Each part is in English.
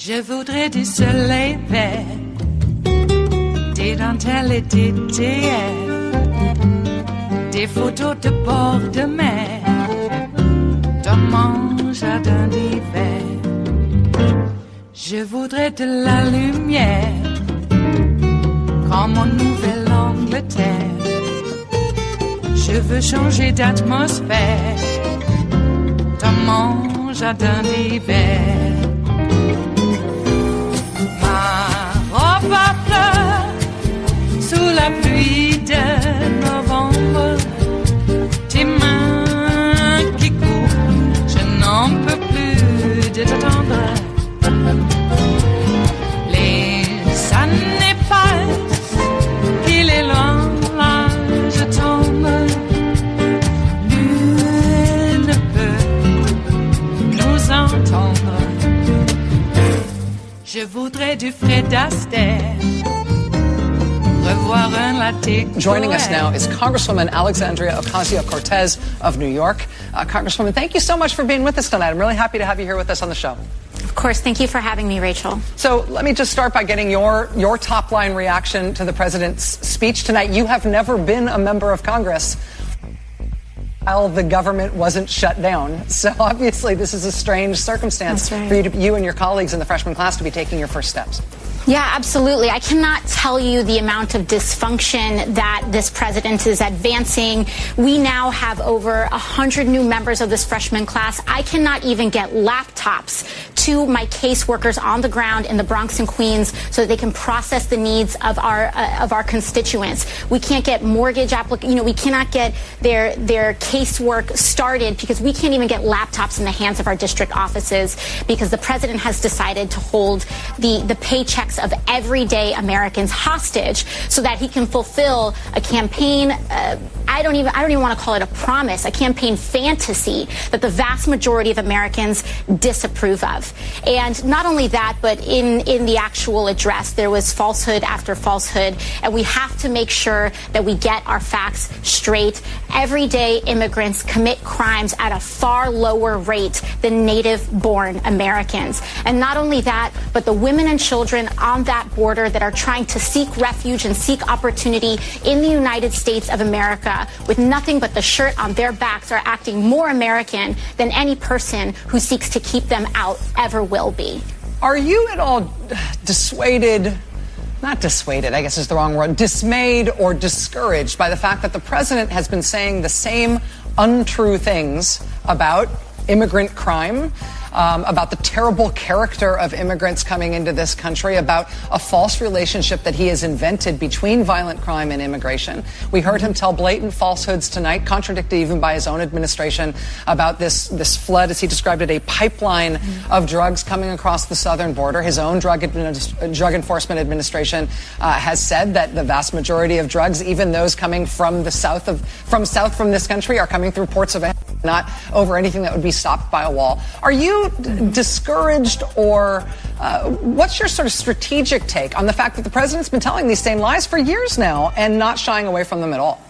Je voudrais du soleil vert, des dentelles et des théâtres, des photos de bord de mer, dans mon jardin d'hiver. Je voudrais de la lumière, comme en Nouvelle-Angleterre. Je veux changer d'atmosphère, dans mon jardin d'hiver. Ma fleur, sous la pluie de novembre, tes mains qui courent, je n'en peux plus de t'attendre. Les années passent, qu'il est loin, là je tombe. Nul ne peut nous entendre. Je voudrais du Fred Astaire, revoir un latte. Joining us now is Congresswoman Alexandria Ocasio-Cortez of New York. Congresswoman, thank you so much for being with us tonight. I'm really happy to have you here with us on the show. Of course. Thank you for having me, Rachel. So let me just start by getting your top-line reaction to the president's speech tonight. You have never been a member of Congress while the government wasn't shut down. So obviously this is a strange circumstance for you and your colleagues in the freshman class to be taking your first steps. Yeah, absolutely. I cannot tell you the amount of dysfunction that this president is advancing. We now have over 100 new members of this freshman class. I cannot even get laptops to my caseworkers on the ground in the Bronx and Queens so that they can process the needs of our constituents. We can't get mortgage we cannot get their casework started because we can't even get laptops in the hands of our district offices because the president has decided to hold the paychecks of everyday Americans hostage so that he can fulfill a campaign. I don't even want to call it a promise, a campaign fantasy that the vast majority of Americans disapprove of. And not only that, but in the actual address, there was falsehood after falsehood. And we have to make sure that we get our facts straight. Everyday immigrants commit crimes at a far lower rate than native-born Americans. And not only that, but the women and children on that border that are trying to seek refuge and seek opportunity in the United States of America with nothing but the shirt on their backs are acting more American than any person who seeks to keep them out ever will be. Are you at all dissuaded, not dissuaded, I guess is the wrong word, dismayed or discouraged by the fact that the president has been saying the same untrue things about immigrant crime, about the terrible character of immigrants coming into this country, about a false relationship that he has invented between violent crime and immigration. We heard him tell blatant falsehoods tonight, contradicted even by his own administration, about this flood, as he described it, a pipeline of drugs coming across the southern border. His own Drug Enforcement Administration has said that the vast majority of drugs, even those coming from the south from this country, are coming through ports of entry, not over anything that would be stopped by a wall. Are you discouraged, or what's your sort of strategic take on the fact that the president's been telling these same lies for years now and not shying away from them at all?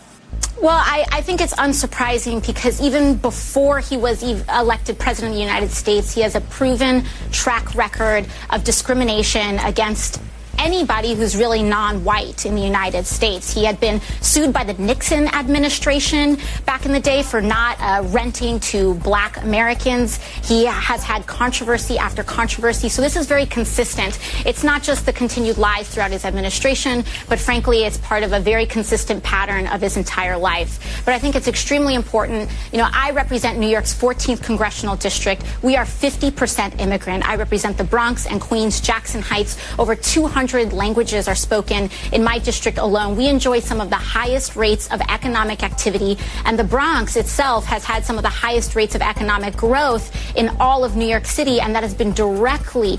Well, I think it's unsurprising because even before he was elected president of the United States, he has a proven track record of discrimination against anybody who's really non-white in the United States. He had been sued by the Nixon administration back in the day for not renting to black Americans. He has had controversy after controversy. So this is very consistent. It's not just the continued lies throughout his administration, but frankly, it's part of a very consistent pattern of his entire life. But I think it's extremely important. You know, I represent New York's 14th congressional district. We are 50% immigrant. I represent the Bronx and Queens, Jackson Heights, over 200 100 languages are spoken in my district alone. We enjoy some of the highest rates of economic activity, and the Bronx itself has had some of the highest rates of economic growth in all of New York City, and that has been directly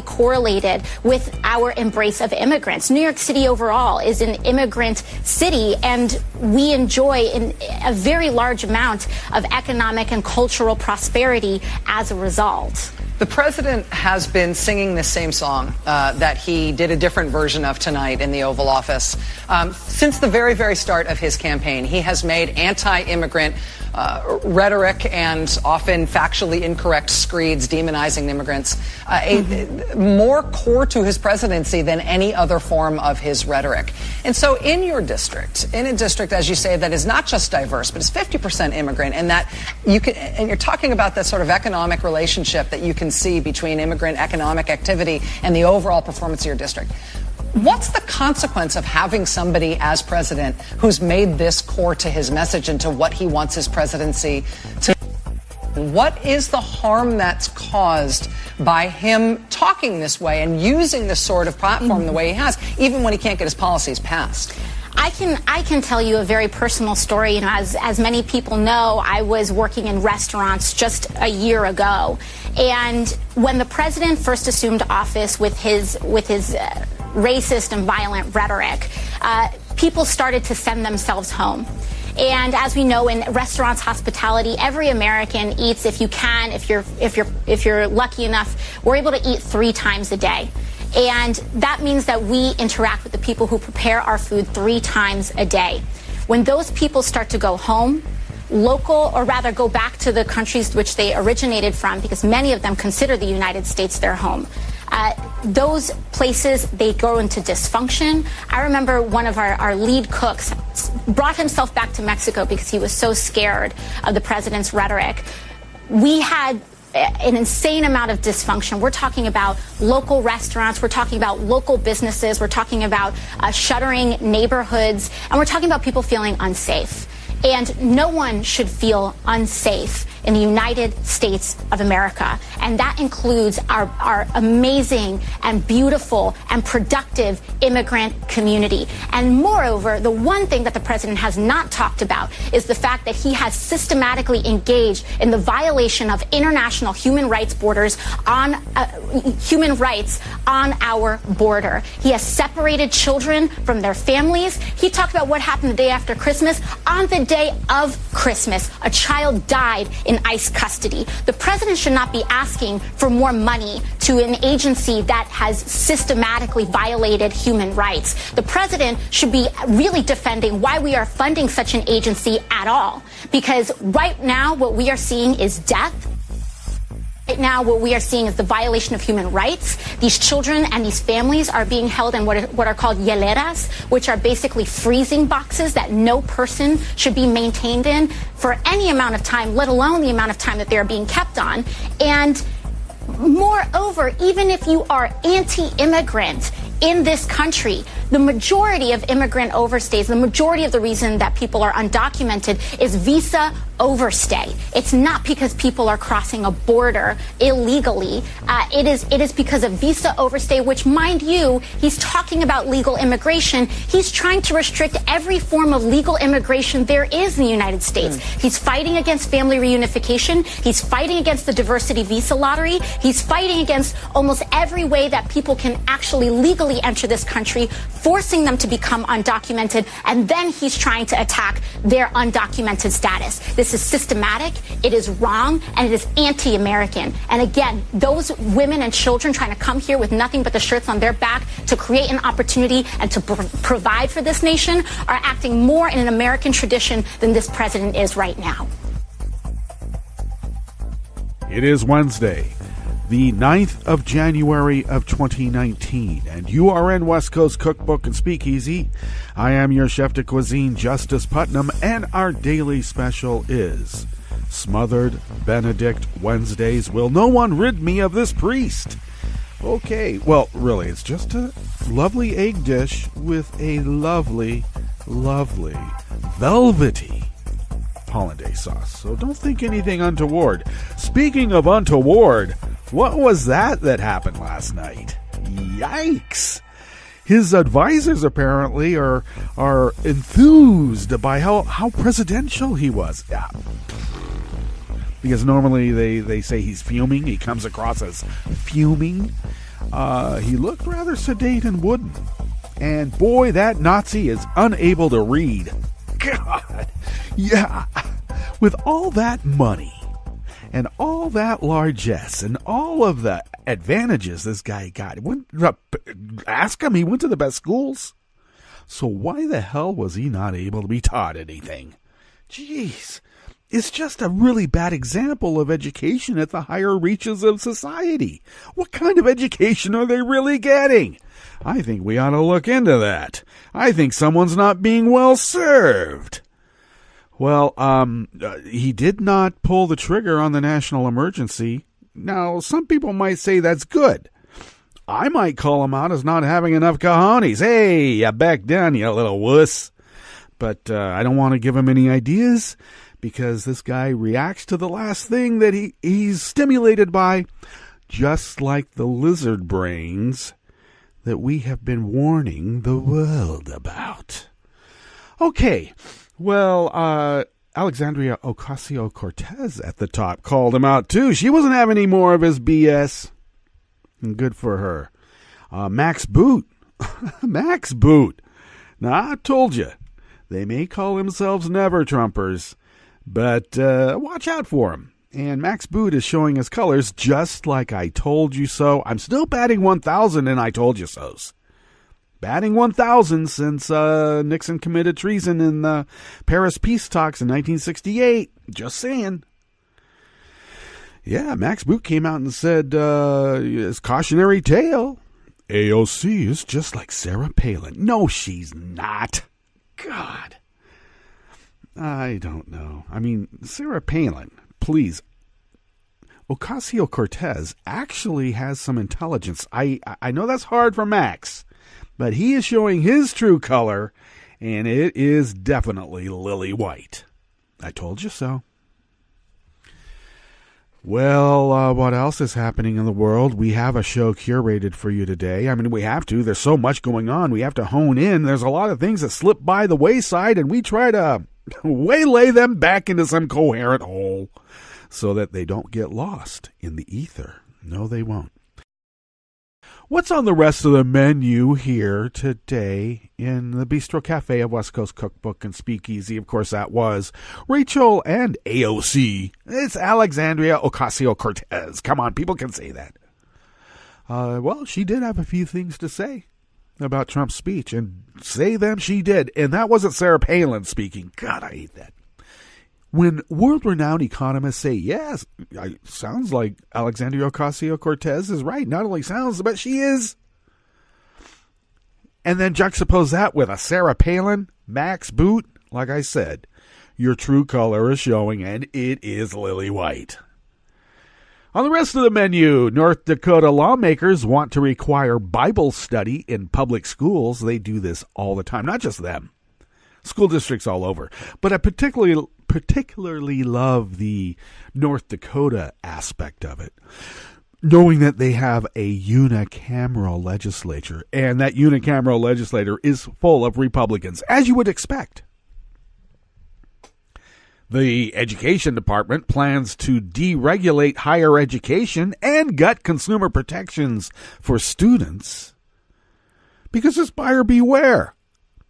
correlated with our embrace of immigrants. New York City overall is an immigrant city, and we enjoy a very large amount of economic and cultural prosperity as a result. The president has been singing this same song that he did a different version of tonight in the Oval Office. Since the very, very start of his campaign, he has made anti-immigrant rhetoric and often factually incorrect screeds demonizing immigrants more core to his presidency than any other form of his rhetoric. And so in your district, in a district, as you say, that is not just diverse, but is 50% immigrant, and that you can, and you're talking about that sort of economic relationship that you can see between immigrant economic activity and the overall performance of your district. What's the consequence of having somebody as president who's made this core to his message and to what he wants his presidency to? What is the harm that's caused by him talking this way and using this sort of platform the way he has, even when he can't get his policies passed? I can tell you a very personal story. You know, as many people know, I was working in restaurants just a year ago, and when the president first assumed office with his racist and violent rhetoric, people started to send themselves home. And as we know, in restaurants, hospitality, every American eats, if you're lucky enough, we're able to eat 3 times a day. And that means that we interact with the people who prepare our food 3 times a day. When those people start to go home, or rather go back to the countries which they originated from, because many of them consider the United States their home, those places, they go into dysfunction. I remember one of our lead cooks brought himself back to Mexico because he was so scared of the president's rhetoric. We had an insane amount of dysfunction. We're talking about local restaurants, we're talking about local businesses, we're talking about shuttering neighborhoods, and we're talking about people feeling unsafe. And no one should feel unsafe in the United States of America. And that includes our amazing and beautiful and productive immigrant community. And moreover, the one thing that the president has not talked about is the fact that he has systematically engaged in the violation of international human rights on our border. He has separated children from their families. He talked about what happened the day after Christmas. On the day of Christmas, a child died in ICE custody. The president should not be asking for more money to an agency that has systematically violated human rights. The president should be really defending why we are funding such an agency at all. Because right now, what we are seeing is death. Right now, what we are seeing is the violation of human rights. These children and these families are being held in what are called hieleras, which are basically freezing boxes that no person should be maintained in for any amount of time, let alone the amount of time that they're being kept on. And moreover, even if you are anti-immigrant in this country, the majority of immigrant overstays, the majority of the reason that people are undocumented is visa overstay. It's not because people are crossing a border illegally. It is because of visa overstay, which, mind you, he's talking about legal immigration. He's trying to restrict every form of legal immigration there is in the United States. He's fighting against family reunification. He's fighting against the diversity visa lottery. He's fighting against almost every way that people can actually legally enter this country, forcing them to become undocumented, and then he's trying to attack their undocumented status. This is systematic, it is wrong, and it is anti-American. And again, those women and children trying to come here with nothing but the shirts on their back to create an opportunity and to provide for this nation are acting more in an American tradition than this president is right now. It is Wednesday, the 9th of January of 2019, and you are in West Coast Cookbook and Speakeasy. I am your chef de cuisine, Justice Putnam, and our daily special is Smothered Benedict Wednesdays. Will no one rid me of this priest? Okay, well, really, it's just a lovely egg dish with a lovely, lovely, velvety hollandaise sauce. So don't think anything untoward. Speaking of untoward, what was that happened last night? Yikes! his advisors apparently are enthused by how presidential he was. Yeah. Because normally they say he's fuming. He comes across as fuming. He looked rather sedate and wooden. And boy, that Nazi is unable to read. God. Yeah. With all that money and all that largesse and all of the advantages this guy got, ask him, he went to the best schools. So why the hell was he not able to be taught anything? Jeez. It's just a really bad example of education at the higher reaches of society. What kind of education are they really getting? I think we ought to look into that. I think someone's not being well served. Well, he did not pull the trigger on the national emergency. Now, some people might say that's good. I might call him out as not having enough cojones. Hey, you back down, you little wuss. But I don't want to give him any ideas, because this guy reacts to the last thing that he's stimulated by, just like the lizard brains that we have been warning the world about. Okay, well, Alexandria Ocasio-Cortez at the top called him out too. She wasn't having any more of his BS. And good for her. Max Boot. Max Boot. Now, I told you, they may call themselves never-Trumpers, but watch out for him. And Max Boot is showing his colors just like I told you so. I'm still batting 1,000 and I told you so's. Batting 1,000 since Nixon committed treason in the Paris peace talks in 1968. Just saying. Yeah, Max Boot came out and said his cautionary tale. AOC is just like Sarah Palin. No, she's not. God. I don't know. I mean, Sarah Palin, please. Ocasio-Cortez actually has some intelligence. I know that's hard for Max, but he is showing his true color, and it is definitely lily white. I told you so. Well, what else is happening in the world? We have a show curated for you today. I mean, we have to. There's so much going on. We have to hone in. There's a lot of things that slip by the wayside, and we try to waylay them back into some coherent hole so that they don't get lost in the ether. No, they won't. What's on the rest of the menu here today in the Bistro Cafe of West Coast Cookbook and Speakeasy? Of course, that was Rachel and AOC. It's Alexandria Ocasio-Cortez. Come on, people can say that. Well, she did have a few things to say about Trump's speech, and say them she did. And that wasn't Sarah Palin speaking. God, I hate that. When world-renowned economists say, yes, it sounds like Alexandria Ocasio-Cortez is right. Not only sounds, but she is. And then juxtapose that with a Sarah Palin, Max Boot. Like I said, your true color is showing, and it is lily white. On the rest of the menu, North Dakota lawmakers want to require Bible study in public schools. They do this all the time, not just them. School districts all over. But I particularly love the North Dakota aspect of it, knowing that they have a unicameral legislature, and that unicameral legislature is full of Republicans, as you would expect. The Education Department plans to deregulate higher education and gut consumer protections for students because it's buyer beware.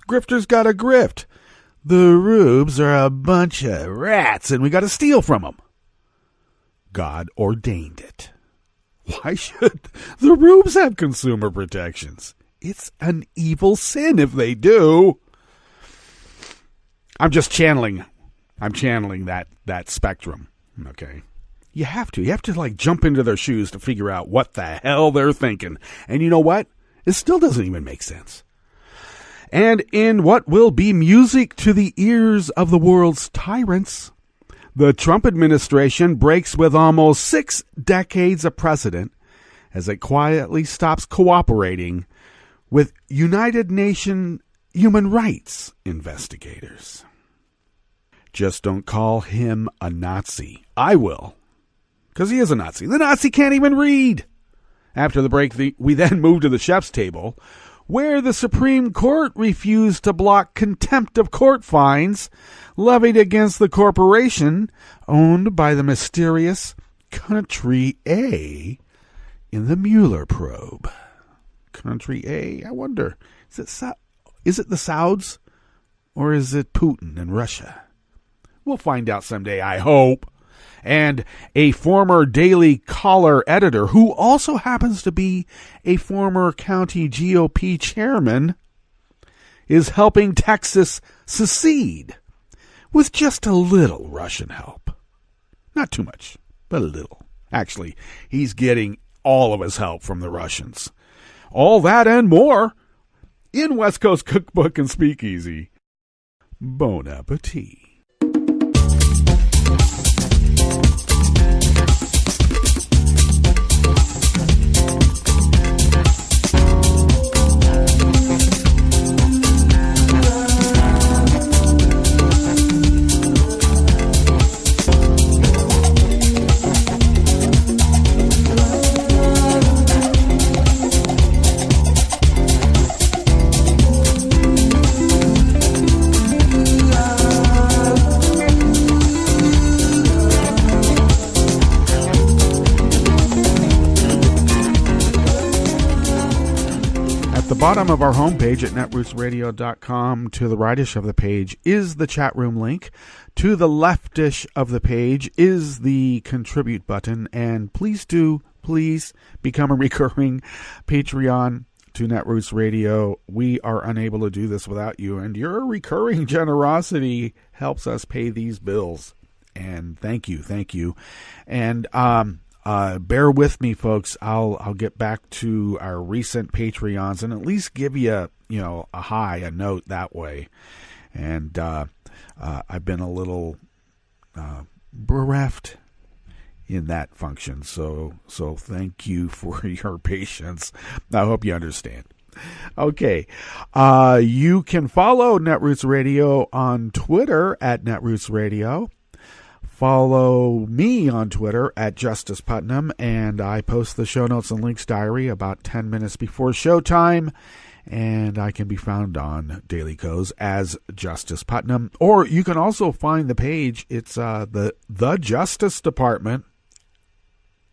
Grifters got a grift. The rubes are a bunch of rats, and we got to steal from them. God ordained it. Why should the rubes have consumer protections? It's an evil sin if they do. I'm channeling that spectrum. Okay. You have to like jump into their shoes to figure out what the hell they're thinking. And you know what? It still doesn't even make sense. And in what will be music to the ears of the world's tyrants, the Trump administration breaks with almost 6 decades of precedent as it quietly stops cooperating with United Nations human rights investigators. Just don't call him a Nazi. I will, because he is a Nazi. The Nazi can't even read. After the break, we then move to the chef's table, where the Supreme Court refused to block contempt of court fines levied against the corporation owned by the mysterious Country A in the Mueller probe. Country A, I wonder, is it the Sauds or is it Putin and Russia? We'll find out someday, I hope. And a former Daily Caller editor, who also happens to be a former county GOP chairman, is helping Texas secede with just a little Russian help. Not too much, but a little. Actually, he's getting all of his help from the Russians. All that and more in West Coast Cookbook and Speakeasy. Bon appetit. Bottom of our homepage at netrootsradio.com, to the rightish of the page is the chat room link. To the leftish of the page is the contribute button. And please become a recurring Patreon to Netroots Radio. We are unable to do this without you, and your recurring generosity helps us pay these bills. And thank you. And bear with me, folks. I'll get back to our recent Patreons and at least give you a note that way. And I've been a little bereft in that function, so thank you for your patience. I hope you understand. Okay, you can follow Netroots Radio on Twitter at Netroots Radio. Follow me on Twitter at Justice Putnam, and I post the show notes and links diary about 10 minutes before showtime, and I can be found on Daily Co's as Justice Putnam. Or you can also find the page. It's the Justice Department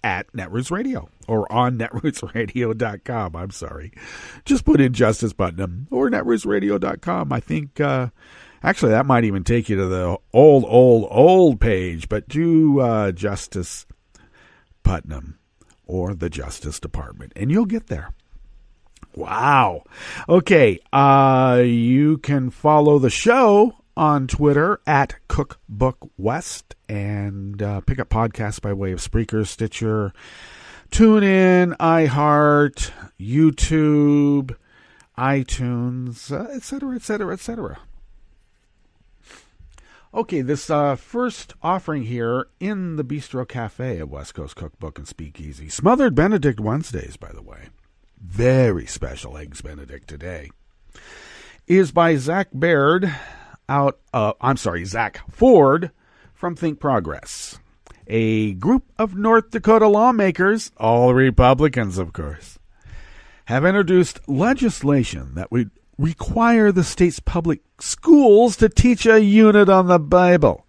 at Netroots Radio, or on netrootsradio.com. I'm sorry. Just put in Justice Putnam or netrootsradio.com. I think... Actually, that might even take you to the old page, but do Justice Putnam or the Justice Department, and you'll get there. Wow. Okay, you can follow the show on Twitter at Cookbook West, and pick up podcasts by way of Spreaker, Stitcher, TuneIn, iHeart, YouTube, iTunes, etc. Okay, this first offering here in the Bistro Cafe at West Coast Cookbook and Speakeasy. Smothered Benedict Wednesdays, by the way. Very special Eggs Benedict today. Is by Zach Ford from Think Progress. A group of North Dakota lawmakers, all Republicans, of course, have introduced legislation that would require the state's public schools to teach a unit on the Bible.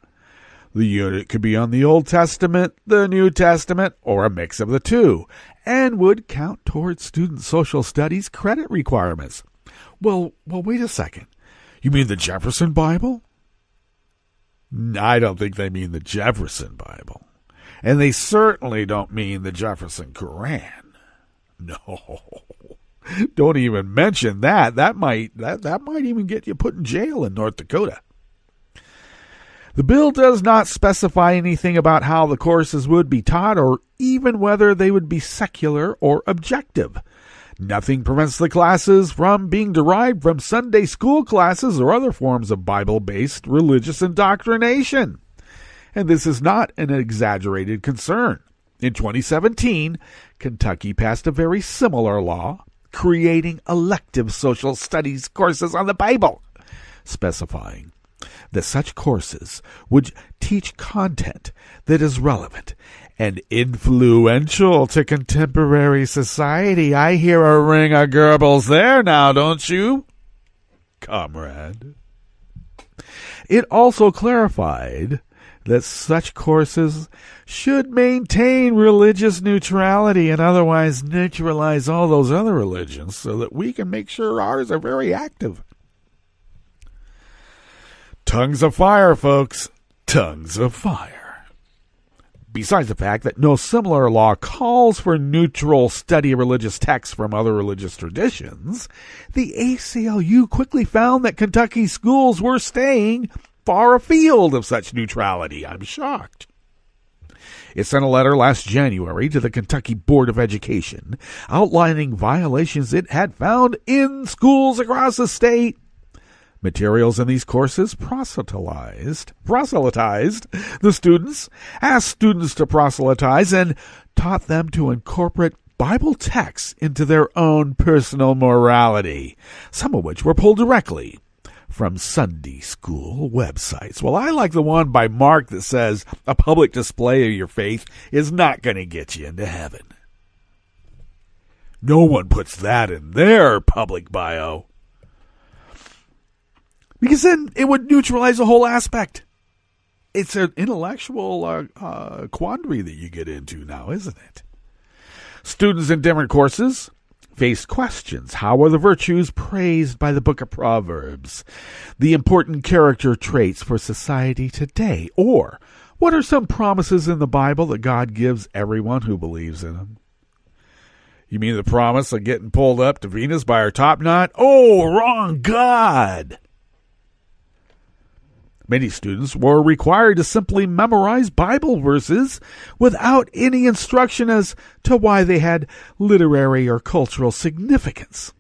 The unit could be on the Old Testament, the New Testament, or a mix of the two, and would count towards student social studies credit requirements. Well, wait a second. You mean the Jefferson Bible? I don't think they mean the Jefferson Bible. And they certainly don't mean the Jefferson Koran. No. Don't even mention that. That might even get you put in jail in North Dakota. The bill does not specify anything about how the courses would be taught or even whether they would be secular or objective. Nothing prevents the classes from being derived from Sunday school classes or other forms of Bible-based religious indoctrination. And this is not an exaggerated concern. In 2017, Kentucky passed a very similar law, creating elective social studies courses on the Bible, specifying that such courses would teach content that is relevant and influential to contemporary society. I hear a ring of Goebbels there now, don't you, comrade? It also clarified that such courses should maintain religious neutrality and otherwise neutralize all those other religions so that we can make sure ours are very active. Tongues of fire, folks. Tongues of fire. Besides the fact that no similar law calls for neutral study of religious texts from other religious traditions, the ACLU quickly found that Kentucky schools were staying far afield of such neutrality. I'm shocked. It sent a letter last January to the Kentucky Board of Education outlining violations it had found in schools across the state. Materials in these courses proselytized the students, asked students to proselytize, and taught them to incorporate Bible texts into their own personal morality, some of which were pulled directly from Sunday school websites. Well, I like the one by Mark that says a public display of your faith is not going to get you into heaven. No one puts that in their public bio, because then it would neutralize the whole aspect. It's an intellectual quandary that you get into now, isn't it? Students in different courses faced questions. How are the virtues praised by the book of Proverbs? The important character traits for society today? Or what are some promises in the Bible that God gives everyone who believes in them? You mean the promise of getting pulled up to Venus by our top knot? Oh, wrong God! Many students were required to simply memorize Bible verses without any instruction as to why they had literary or cultural significance.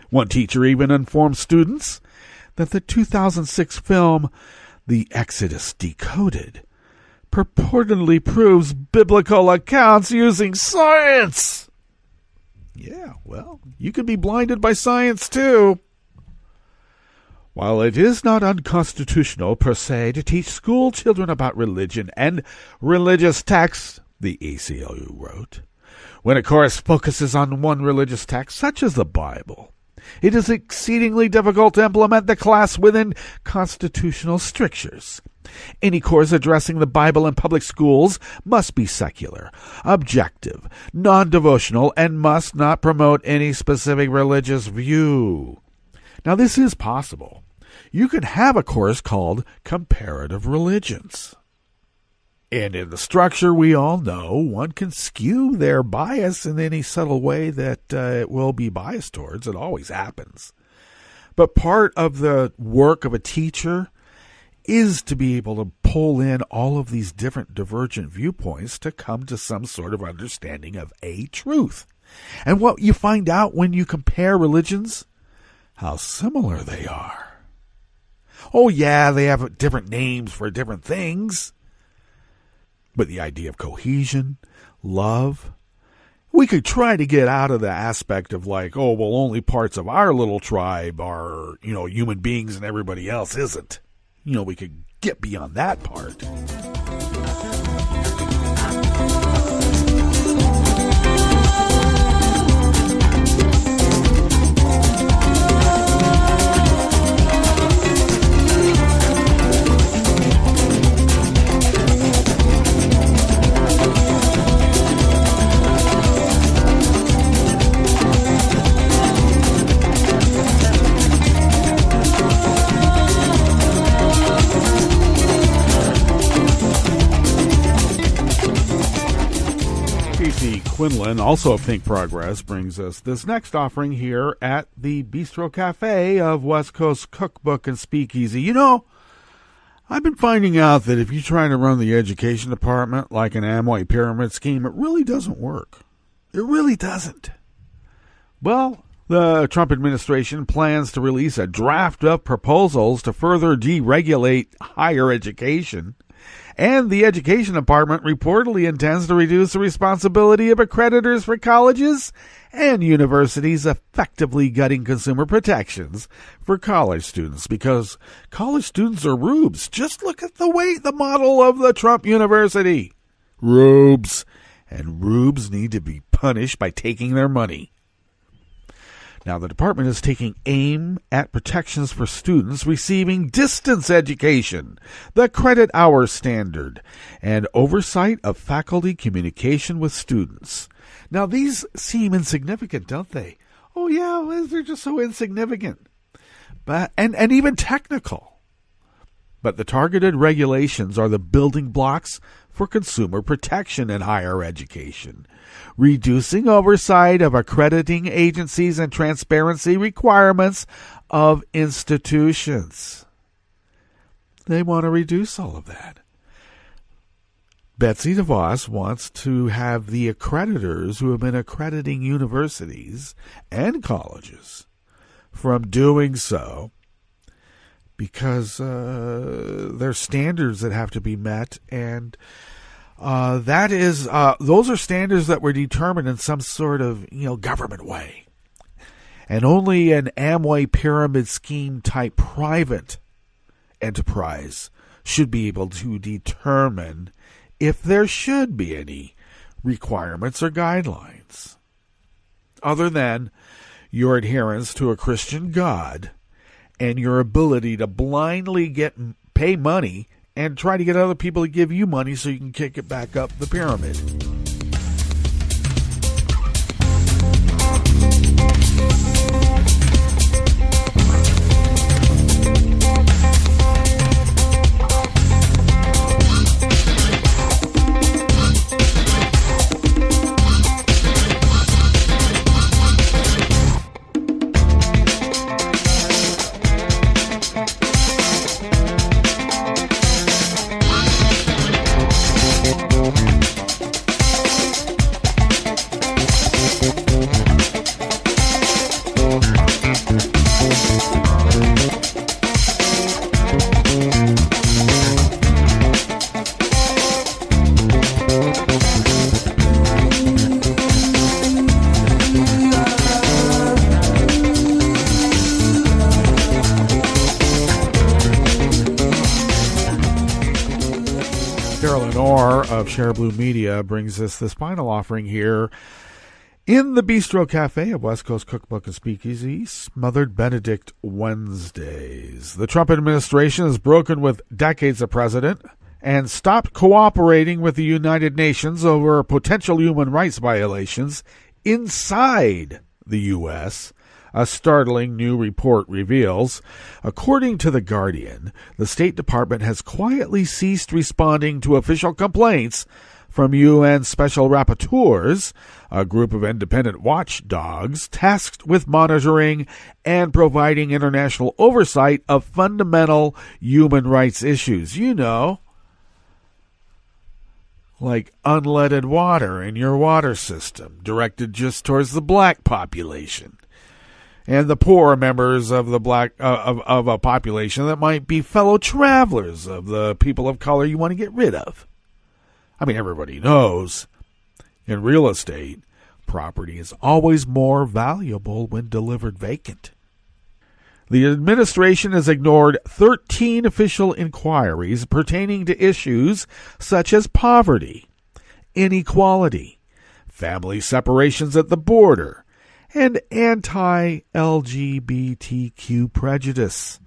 One teacher even informed students that the 2006 film, The Exodus Decoded, purportedly proves biblical accounts using science. Yeah, well, you can be blinded by science too. While it is not unconstitutional per se to teach school children about religion and religious texts, the ACLU wrote, when a course focuses on one religious text, such as the Bible, it is exceedingly difficult to implement the class within constitutional strictures. Any course addressing the Bible in public schools must be secular, objective, non-devotional, and must not promote any specific religious view. Now, this is possible. You can have a course called Comparative Religions. And in the structure, we all know one can skew their bias in any subtle way that it will be biased towards. It always happens. But part of the work of a teacher is to be able to pull in all of these different divergent viewpoints to come to some sort of understanding of a truth. And what you find out when you compare religions, how similar they are. Oh, yeah, they have different names for different things. But the idea of cohesion, love, we could try to get out of the aspect of like, oh, well, only parts of our little tribe are, human beings and everybody else isn't. We could get beyond that part. Quinlan, also of Think Progress, brings us this next offering here at the Bistro Cafe of West Coast Cookbook and Speakeasy. I've been finding out that if you try to run the education department like an Amway pyramid scheme, it really doesn't work. It really doesn't. Well, the Trump administration plans to release a draft of proposals to further deregulate higher education. And the Education Department reportedly intends to reduce the responsibility of accreditors for colleges and universities, effectively gutting consumer protections for college students, because college students are rubes. Just look at the model of the Trump University. Rubes. And rubes need to be punished by taking their money. Now, the department is taking aim at protections for students receiving distance education, the credit hour standard, and oversight of faculty communication with students. Now, these seem insignificant, don't they? Oh, yeah, they're just so insignificant. But and even technical. But the targeted regulations are the building blocks for consumer protection in higher education, reducing oversight of accrediting agencies and transparency requirements of institutions. They want to reduce all of that. Betsy DeVos wants to have the accreditors who have been accrediting universities and colleges from doing so because there's standards that have to be met, and those are standards that were determined in some sort of government way, and only an Amway pyramid scheme type private enterprise should be able to determine if there should be any requirements or guidelines other than your adherence to a Christian God and your ability to blindly pay money and try to get other people to give you money so you can kick it back up the pyramid. Of Share Blue Media brings us this final offering here in the Bistro Cafe of West Coast Cookbook and Speakeasy, Smothered Benedict Wednesdays. The Trump administration has broken with decades of precedent and stopped cooperating with the United Nations over potential human rights violations inside the U.S., a startling new report reveals. According to The Guardian, the State Department has quietly ceased responding to official complaints from UN Special Rapporteurs, a group of independent watchdogs tasked with monitoring and providing international oversight of fundamental human rights issues. Like unleaded water in your water system, directed just towards the black population. And the poor members of the of a population that might be fellow travelers of the people of color you want to get rid of. I mean, everybody knows in real estate, property is always more valuable when delivered vacant. The administration has ignored 13 official inquiries pertaining to issues such as poverty, inequality, family separations at the border, and anti-LGBTQ prejudice.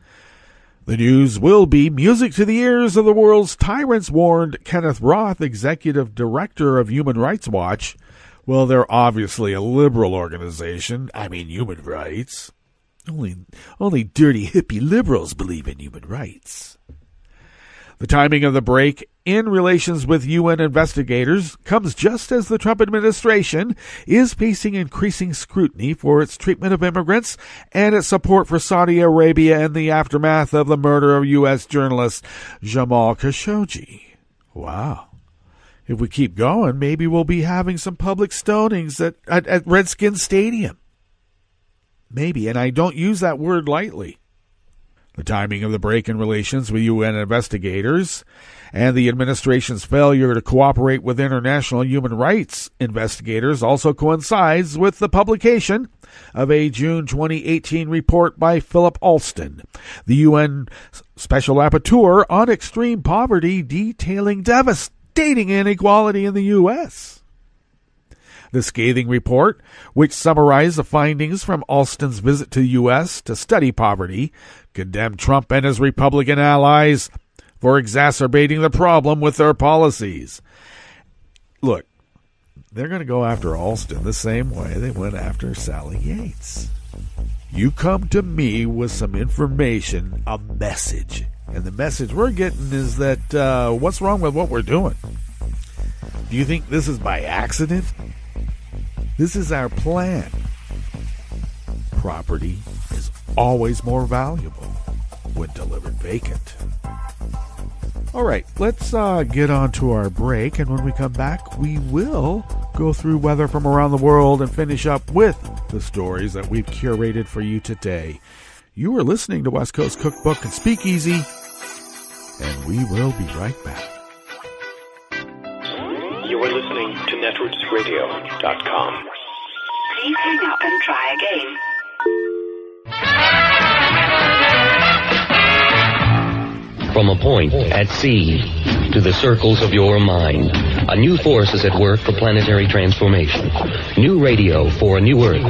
The news will be music to the ears of the world's tyrants, warned Kenneth Roth, executive director of Human Rights Watch. Well, they're obviously a liberal organization. I mean, human rights. Only dirty hippie liberals believe in human rights. The timing of the break in relations with UN investigators comes just as the Trump administration is facing increasing scrutiny for its treatment of immigrants and its support for Saudi Arabia in the aftermath of the murder of U.S. journalist Jamal Khashoggi. Wow. If we keep going, maybe we'll be having some public stonings at Redskins Stadium. Maybe, and I don't use that word lightly. The timing of the break in relations with UN investigators and the administration's failure to cooperate with international human rights investigators also coincides with the publication of a June 2018 report by Philip Alston, the UN Special Rapporteur on Extreme Poverty, detailing dating inequality in the U.S. The scathing report, which summarized the findings from Alston's visit to the U.S. to study poverty, condemned Trump and his Republican allies for exacerbating the problem with their policies. Look, they're going to go after Alston the same way they went after Sally Yates. You come to me with some information, a message. And the message we're getting is that what's wrong with what we're doing? Do you think this is by accident? This is our plan. Property is always more valuable when delivered vacant. All right, let's get on to our break, and when we come back, we will go through weather from around the world and finish up with the stories that we've curated for you today. You are listening to West Coast Cookbook and Speakeasy, and we will be right back. You are listening to netrootsradio.com. Please hang up and try again. From a point at sea to the circles of your mind, a new force is at work for planetary transformation. New radio for a new Earth.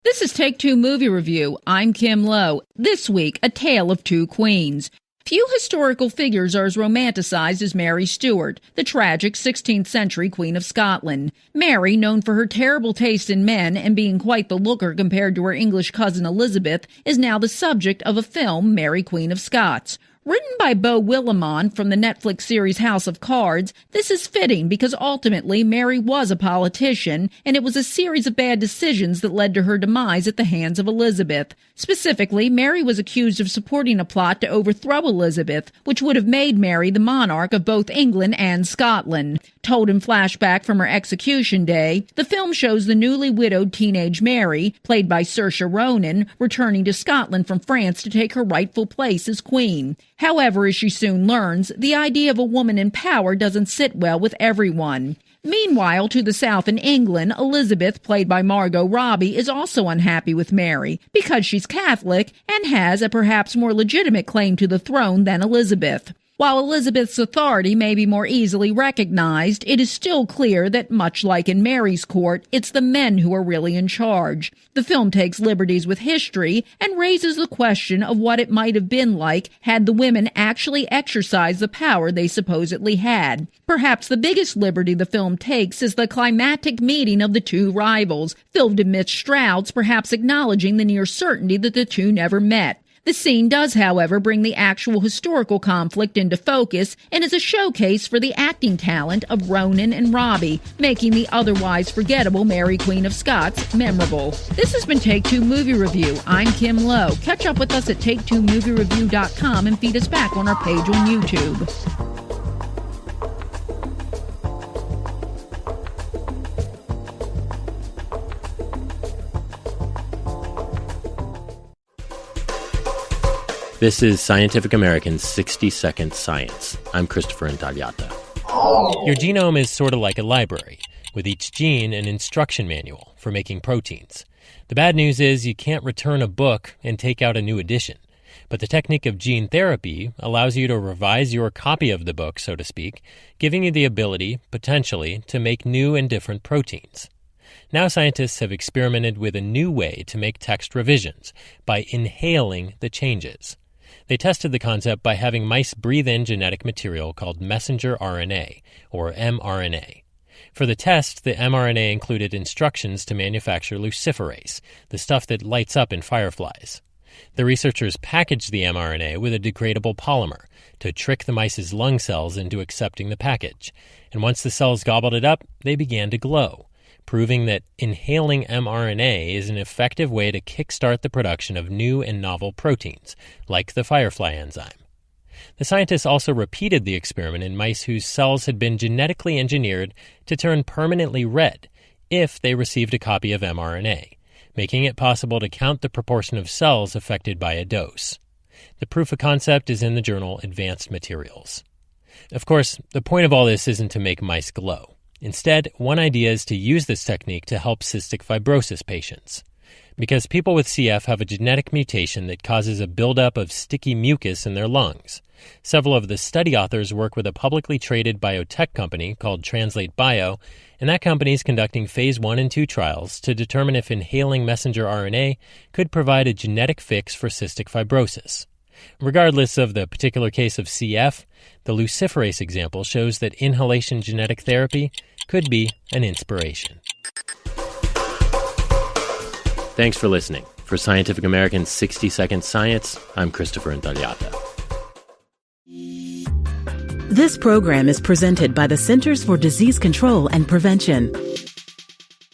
This is Take Two Movie Review. I'm Kim Lowe. This week, A Tale of Two Queens. Few historical figures are as romanticized as Mary Stuart, the tragic 16th century Queen of Scotland. Mary, known for her terrible taste in men and being quite the looker compared to her English cousin Elizabeth, is now the subject of a film, Mary, Queen of Scots. Written by Beau Willimon from the Netflix series House of Cards, this is fitting because ultimately Mary was a politician, and it was a series of bad decisions that led to her demise at the hands of Elizabeth. Specifically, Mary was accused of supporting a plot to overthrow Elizabeth, which would have made Mary the monarch of both England and Scotland. Told in flashback from her execution day, the film shows the newly widowed teenage Mary, played by Saoirse Ronan, returning to Scotland from France to take her rightful place as queen. However, as she soon learns, the idea of a woman in power doesn't sit well with everyone. Meanwhile, to the south in England, Elizabeth, played by Margot Robbie, is also unhappy with Mary because she's Catholic and has a perhaps more legitimate claim to the throne than Elizabeth. While Elizabeth's authority may be more easily recognized, it is still clear that, much like in Mary's court, it's the men who are really in charge. The film takes liberties with history and raises the question of what it might have been like had the women actually exercised the power they supposedly had. Perhaps the biggest liberty the film takes is the climactic meeting of the two rivals, filmed amidst shrouds, perhaps acknowledging the near certainty that the two never met. The scene does, however, bring the actual historical conflict into focus and is a showcase for the acting talent of Ronan and Robbie, making the otherwise forgettable Mary Queen of Scots memorable. This has been Take Two Movie Review. I'm Kim Lowe. Catch up with us at TakeTwoMovieReview.com and feed us back on our page on YouTube. This is Scientific American's 60-Second Science. I'm Christopher Intagliata. Your genome is sort of like a library, with each gene an instruction manual for making proteins. The bad news is you can't return a book and take out a new edition. But the technique of gene therapy allows you to revise your copy of the book, so to speak, giving you the ability, potentially, to make new and different proteins. Now scientists have experimented with a new way to make text revisions by inhaling the changes. They tested the concept by having mice breathe in genetic material called messenger RNA, or mRNA. For the test, the mRNA included instructions to manufacture luciferase, the stuff that lights up in fireflies. The researchers packaged the mRNA with a degradable polymer to trick the mice's lung cells into accepting the package, and once the cells gobbled it up, they began to glow, proving that inhaling mRNA is an effective way to kickstart the production of new and novel proteins, like the firefly enzyme. The scientists also repeated the experiment in mice whose cells had been genetically engineered to turn permanently red if they received a copy of mRNA, making it possible to count the proportion of cells affected by a dose. The proof of concept is in the journal Advanced Materials. Of course, the point of all this isn't to make mice glow. Instead, one idea is to use this technique to help cystic fibrosis patients. because people with CF have a genetic mutation that causes a buildup of sticky mucus in their lungs. Several of the study authors work with a publicly traded biotech company called Translate Bio, and that company is conducting phase 1 and 2 trials to determine if inhaling messenger RNA could provide a genetic fix for cystic fibrosis. Regardless of the particular case of CF, the luciferase example shows that inhalation genetic therapy could be an inspiration. Thanks for listening. For Scientific American's 60-Second Science, I'm Christopher Intagliata. This program is presented by the Centers for Disease Control and Prevention.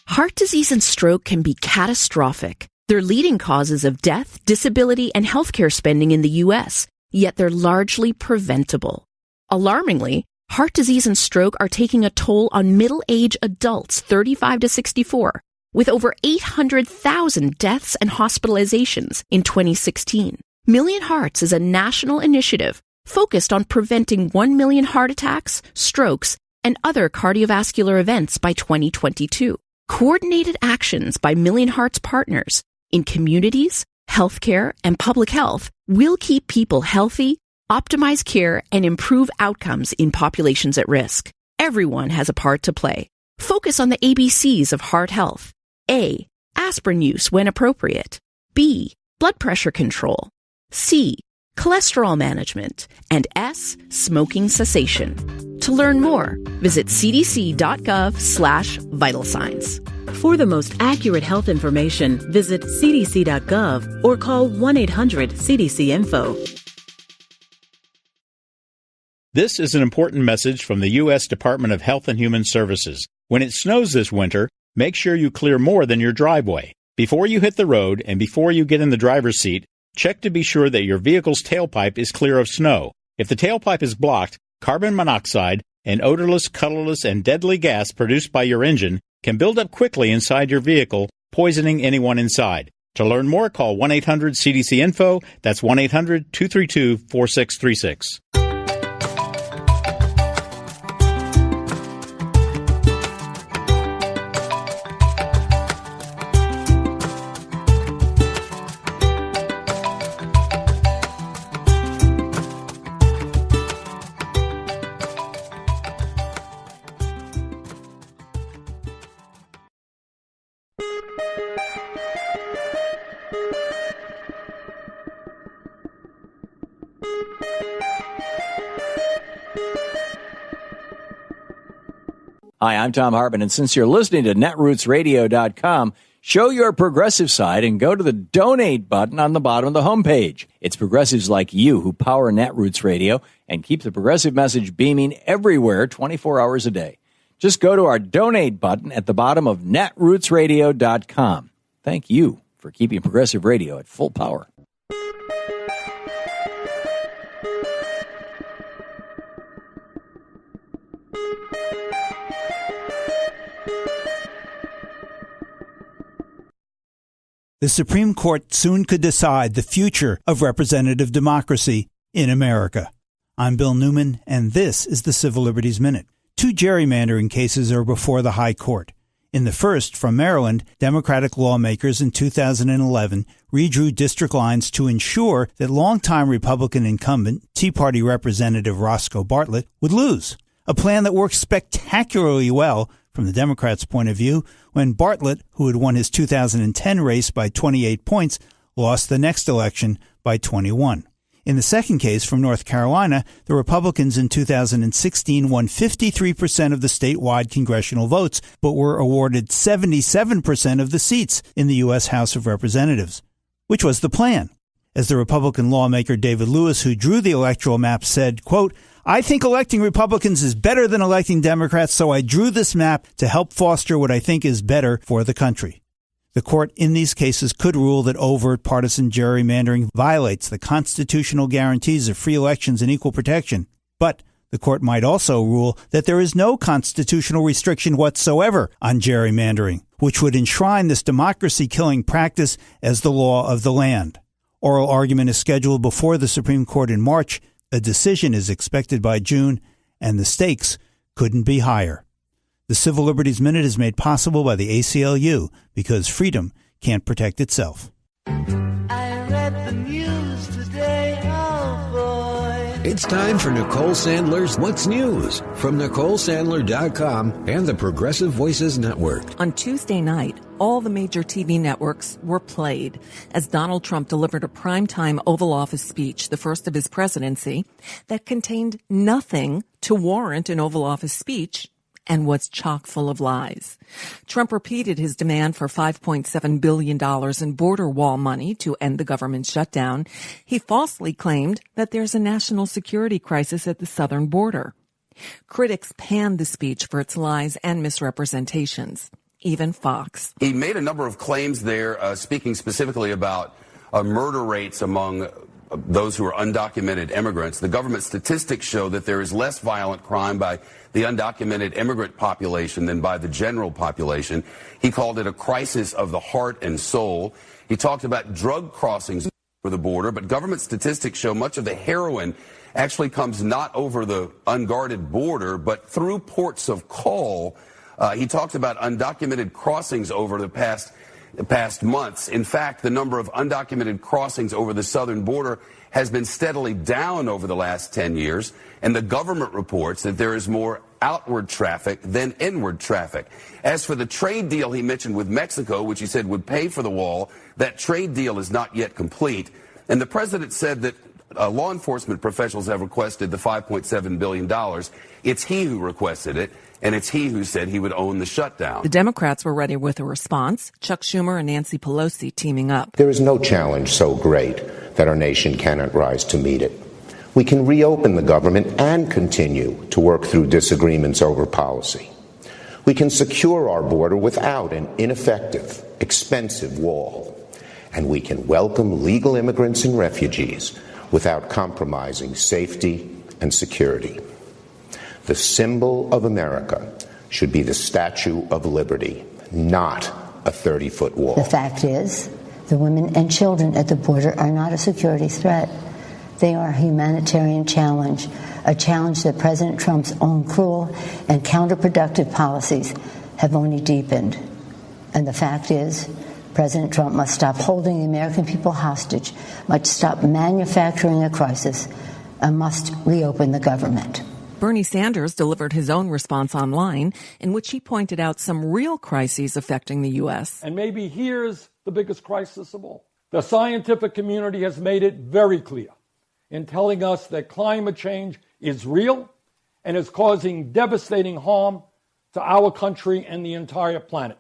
Heart disease and stroke can be catastrophic. They're leading causes of death, disability, and healthcare spending in the U.S., yet they're largely preventable. Alarmingly, heart disease and stroke are taking a toll on middle-aged adults 35 to 64, with over 800,000 deaths and hospitalizations in 2016. Million Hearts is a national initiative focused on preventing 1 million heart attacks, strokes, and other cardiovascular events by 2022. Coordinated actions by Million Hearts partners in communities, healthcare, and public health will keep people healthy, optimize care, and improve outcomes in populations at risk. Everyone has a part to play. Focus on the ABCs of heart health. A. Aspirin use when appropriate. B. Blood pressure control. C. Cholesterol management. And S. Smoking cessation. To learn more, visit cdc.gov/vital signs. For the most accurate health information, visit cdc.gov or call 1-800-CDC-INFO. This is an important message from the U.S. Department of Health and Human Services. When it snows this winter, make sure you clear more than your driveway. Before you hit the road and before you get in the driver's seat, check to be sure that your vehicle's tailpipe is clear of snow. If the tailpipe is blocked, carbon monoxide, an odorless, colorless, and deadly gas produced by your engine can build up quickly inside your vehicle, poisoning anyone inside. To learn more, call 1-800-CDC-INFO. That's 1-800-232-4636. Hi, I'm Tom Hartman, and since you're listening to netrootsradio.com, show your progressive side and go to the donate button on the bottom of the homepage. It's progressives like you who power Netroots Radio and keep the progressive message beaming everywhere 24 hours a day. Just go to our donate button at the bottom of netrootsradio.com. Thank you for keeping progressive radio at full power. The Supreme Court soon could decide the future of representative democracy in America. I'm Bill Newman, and this is the Civil Liberties Minute. 2 gerrymandering cases are before the High Court. In the first, from Maryland, Democratic lawmakers in 2011 redrew district lines to ensure that longtime Republican incumbent Tea Party Representative Roscoe Bartlett would lose, a plan that worked spectacularly well from the Democrats' point of view when Bartlett, who had won his 2010 race by 28 points, lost the next election by 21. In the second case from North Carolina, the Republicans in 2016 won 53% of the statewide congressional votes, but were awarded 77% of the seats in the U.S. House of Representatives, which was the plan. As the Republican lawmaker David Lewis, who drew the electoral map, said, quote, "I think electing Republicans is better than electing Democrats, so I drew this map to help foster what I think is better for the country." The court in these cases could rule that overt partisan gerrymandering violates the constitutional guarantees of free elections and equal protection. But the court might also rule that there is no constitutional restriction whatsoever on gerrymandering, which would enshrine this democracy-killing practice as the law of the land. Oral argument is scheduled before the Supreme Court in March. A decision is expected by June, and the stakes couldn't be higher. The Civil Liberties Minute is made possible by the ACLU because freedom can't protect itself. I read the news today, oh boy. It's time for Nicole Sandler's What's News from NicoleSandler.com and the Progressive Voices Network. On Tuesday night, all the major TV networks were played as Donald Trump delivered a primetime Oval Office speech, the first of his presidency, that contained nothing to warrant an Oval Office speech and was chock full of lies. Trump repeated his demand for $5.7 billion in border wall money to end the government shutdown. He falsely claimed that there's a national security crisis at the southern border. Critics panned the speech for its lies and misrepresentations. Even Fox. He made a number of claims there, speaking specifically about murder rates among those who are undocumented immigrants. The government statistics show that there is less violent crime by the undocumented immigrant population than by the general population. He called it a crisis of the heart and soul. He talked about drug crossings over the border, but government statistics show much of the heroin actually comes not over the unguarded border, but through ports of call. He talked about undocumented crossings over the past months. In fact, the number of undocumented crossings over the southern border has been steadily down over the last 10 years, and the government reports that there is more outward traffic than inward traffic. As for the trade deal he mentioned with Mexico, which he said would pay for the wall, that trade deal is not yet complete. And the president said that law enforcement professionals have requested the $5.7 billion. It's he who requested it, and it's he who said he would own the shutdown. The Democrats were ready with a response. Chuck Schumer and Nancy Pelosi teaming up. There is no challenge so great that our nation cannot rise to meet it. We can reopen the government and continue to work through disagreements over policy. We can secure our border without an ineffective, expensive wall. And we can welcome legal immigrants and refugees without compromising safety and security. The symbol of America should be the Statue of Liberty, not a 30-foot wall. The fact is, the women and children at the border are not a security threat. They are a humanitarian challenge, a challenge that President Trump's own cruel and counterproductive policies have only deepened. And the fact is, President Trump must stop holding the American people hostage, must stop manufacturing a crisis, and must reopen the government. Bernie Sanders delivered his own response online in which he pointed out some real crises affecting the U.S. And maybe here's the biggest crisis of all. The scientific community has made it very clear in telling us that climate change is real and is causing devastating harm to our country and the entire planet.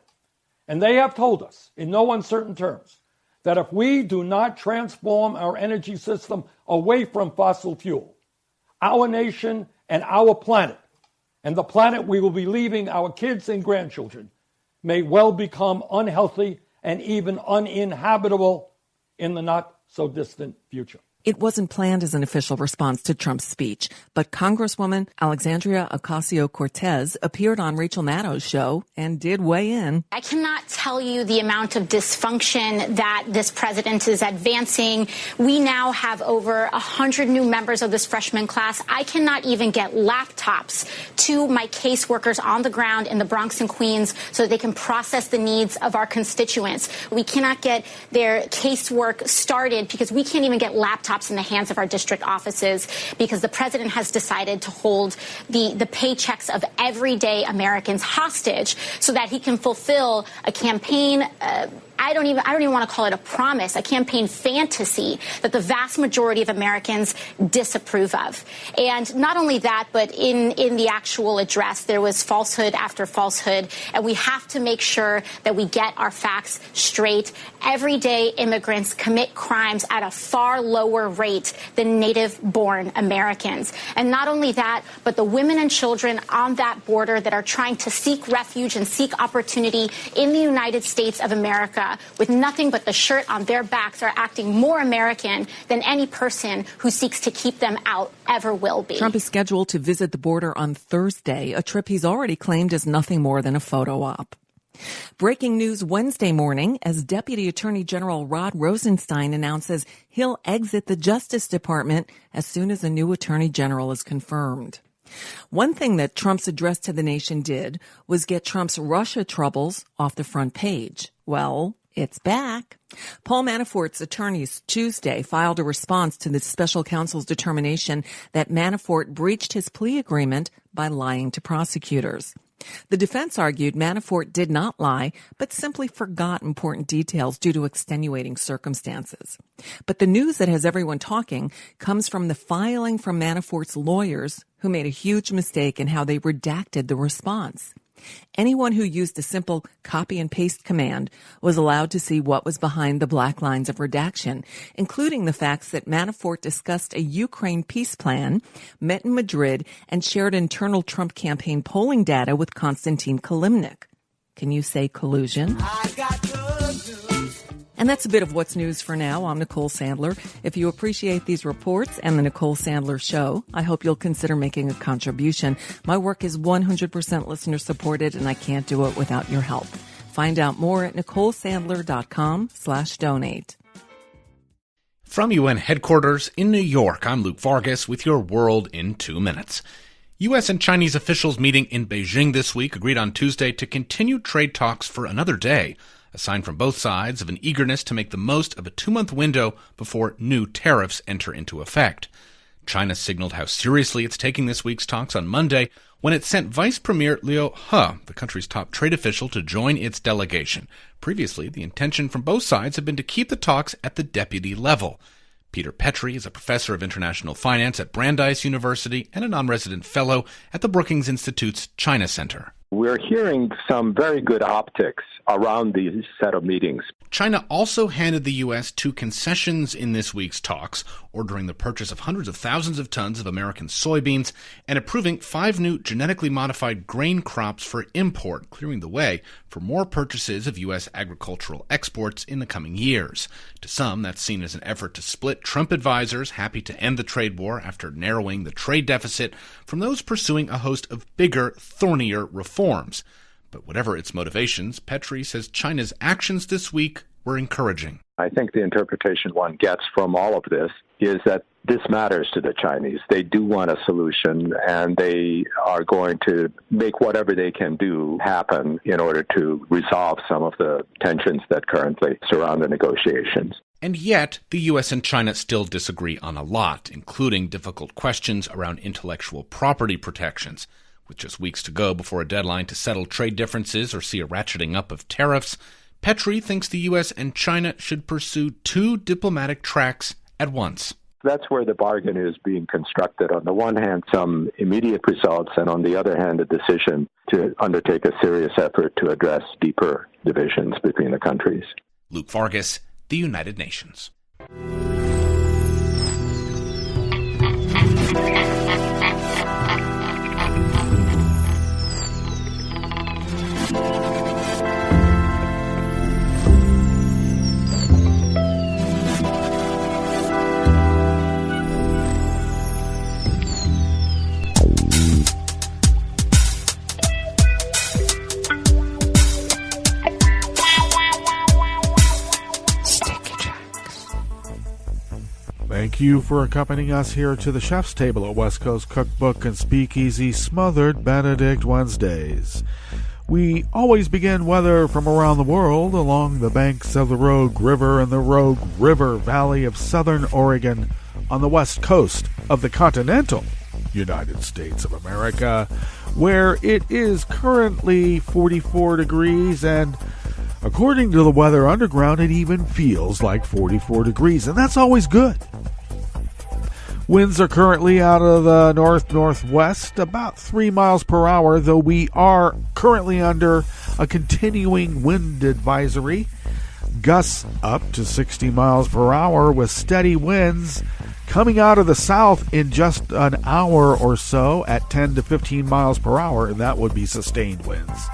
And they have told us in no uncertain terms that if we do not transform our energy system away from fossil fuel, our nation and our planet, and the planet we will be leaving our kids and grandchildren, may well become unhealthy and even uninhabitable in the not-so-distant future. It wasn't planned as an official response to Trump's speech, but Congresswoman Alexandria Ocasio-Cortez appeared on Rachel Maddow's show and did weigh in. I cannot tell you the amount of dysfunction that this president is advancing. We now have over 100 new members of this freshman class. I cannot even get laptops to my caseworkers on the ground in the Bronx and Queens so that they can process the needs of our constituents. We cannot get their casework started because we can't even get laptops in the hands of our district offices because the president has decided to hold the paychecks of everyday Americans hostage so that he can fulfill a campaign I don't even want to call it a promise, a campaign fantasy that the vast majority of Americans disapprove of. And not only that, but in the actual address, there was falsehood after falsehood. And we have to make sure that we get our facts straight. Everyday immigrants commit crimes at a far lower rate than native-born Americans. And not only that, but the women and children on that border that are trying to seek refuge and seek opportunity in the United States of America with nothing but the shirt on their backs are acting more American than any person who seeks to keep them out ever will be. Trump is scheduled to visit the border on Thursday, a trip he's already claimed is nothing more than a photo op. Breaking news Wednesday morning as Deputy Attorney General Rod Rosenstein announces he'll exit the Justice Department as soon as a new Attorney General is confirmed. One thing that Trump's address to the nation did was get Trump's Russia troubles off the front page. Well, It's back. Paul Manafort's attorneys Tuesday filed a response to the special counsel's determination that Manafort breached his plea agreement by lying to prosecutors. The defense argued Manafort did not lie, but simply forgot important details due to extenuating circumstances. But the news that has everyone talking comes from the filing from Manafort's lawyers, who made a huge mistake in how they redacted the response. Anyone who used a simple copy and paste command was allowed to see what was behind the black lines of redaction, including the facts that Manafort discussed a Ukraine peace plan, met in Madrid, and shared internal Trump campaign polling data with Konstantin Kilimnik. Can you say collusion? And that's a bit of what's news for now. I'm Nicole Sandler. If you appreciate these reports and the Nicole Sandler Show, I hope you'll consider making a contribution. My work is 100% listener supported, and I can't do it without your help. Find out more at NicoleSandler.com/donate. From UN headquarters in New York, I'm Luke Vargas with your World in 2 minutes. U.S. and Chinese officials meeting in Beijing this week agreed on Tuesday to continue trade talks for another day, a sign from both sides of an eagerness to make the most of a 2-month window before new tariffs enter into effect. China signaled how seriously it's taking this week's talks on Monday when it sent Vice Premier Liu He, the country's top trade official, to join its delegation. Previously, the intention from both sides had been to keep the talks at the deputy level. Peter Petrie is a professor of international finance at Brandeis University and a non-resident fellow at the Brookings Institute's China Center. We're hearing some very good optics around these set of meetings. China also handed the U.S. 2 concessions in this week's talks, ordering the purchase of hundreds of thousands of tons of American soybeans and approving 5 new genetically modified grain crops for import, clearing the way for more purchases of U.S. agricultural exports in the coming years. To some, that's seen as an effort to split Trump advisors happy to end the trade war after narrowing the trade deficit from those pursuing a host of bigger, thornier reforms. But whatever its motivations, Petrie says China's actions this week were encouraging. I think the interpretation one gets from all of this is that this matters to the Chinese. They do want a solution, and they are going to make whatever they can do happen in order to resolve some of the tensions that currently surround the negotiations. And yet, the U.S. and China still disagree on a lot, including difficult questions around intellectual property protections. With just weeks to go before a deadline to settle trade differences or see a ratcheting up of tariffs, Petrie thinks the U.S. and China should pursue 2 diplomatic tracks at once. That's where the bargain is being constructed. On the one hand, some immediate results, and on the other hand, a decision to undertake a serious effort to address deeper divisions between the countries. Luke Vargas, The United Nations. Thank you for accompanying us here to the chef's table at West Coast Cookbook and Speakeasy Smothered Benedict Wednesdays. We always begin weather from around the world along the banks of the Rogue River and the Rogue River Valley of southern Oregon on the west coast of the continental United States of America, where it is currently 44 degrees, and according to the Weather Underground, it even feels like 44 degrees, and that's always good. Winds are currently out of the north-northwest, about 3 miles per hour, though we are currently under a continuing wind advisory. Gusts up to 60 miles per hour with steady winds coming out of the south in just an hour or so at 10 to 15 miles per hour, and that would be sustained winds.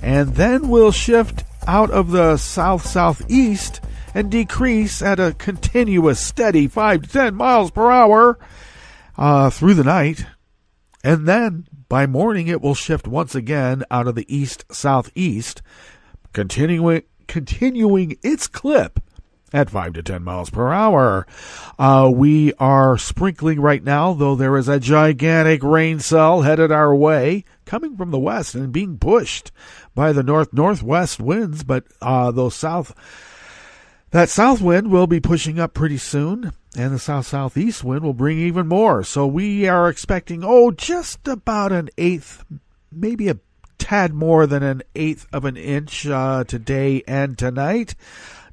And then we'll shift out of the south-southeast and decrease at a continuous steady 5 to 10 miles per hour through the night. And then by morning it will shift once again out of the east-southeast, continuing its clip at 5 to 10 miles per hour. We are sprinkling right now, though there is a gigantic rain cell headed our way, coming from the west and being pushed by the northwest winds, but that south wind will be pushing up pretty soon, and the southeast wind will bring even more. So we are expecting, just about an eighth, maybe a tad more than an eighth of an inch today and tonight.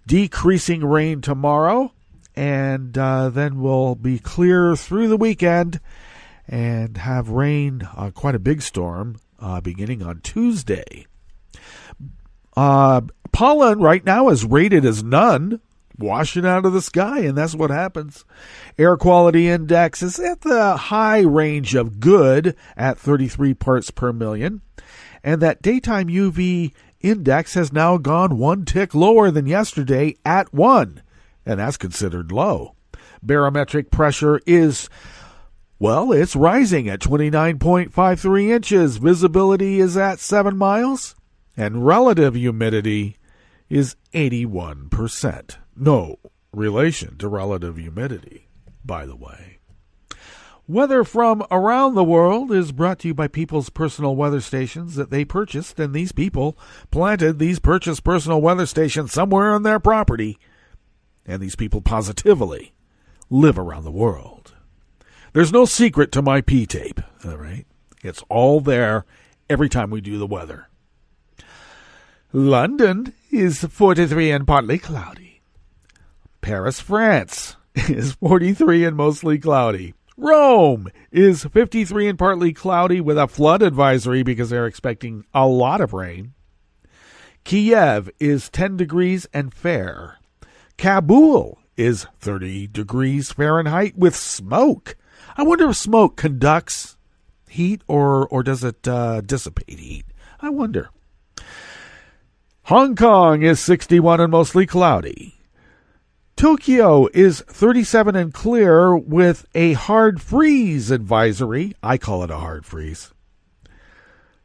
Decreasing rain tomorrow, and then we'll be clear through the weekend and have rain, quite a big storm, beginning on Tuesday. Pollen right now is rated as none, washing out of the sky, and that's what happens. Air quality index is at the high range of good at 33 parts per million, and that daytime UV index has now gone one tick lower than yesterday at 1, and that's considered low. Barometric pressure is, it's rising at 29.53 inches. Visibility is at 7 miles, and relative humidity is 81%. No relation to relative humidity, by the way. Weather from around the world is brought to you by people's personal weather stations that they purchased, and these people planted these purchased personal weather stations somewhere on their property, and these people positively live around the world. There's no secret to my P-tape, all right? It's all there every time we do the weather. London is 43 and partly cloudy. Paris, France is 43 and mostly cloudy. Rome is 53 and partly cloudy with a flood advisory because they're expecting a lot of rain. Kiev is 10 degrees and fair. Kabul is 30 degrees Fahrenheit with smoke. I wonder if smoke conducts heat or does it dissipate heat? I wonder. Hong Kong is 61 and mostly cloudy. Tokyo is 37 and clear with a hard freeze advisory. I call it a hard freeze.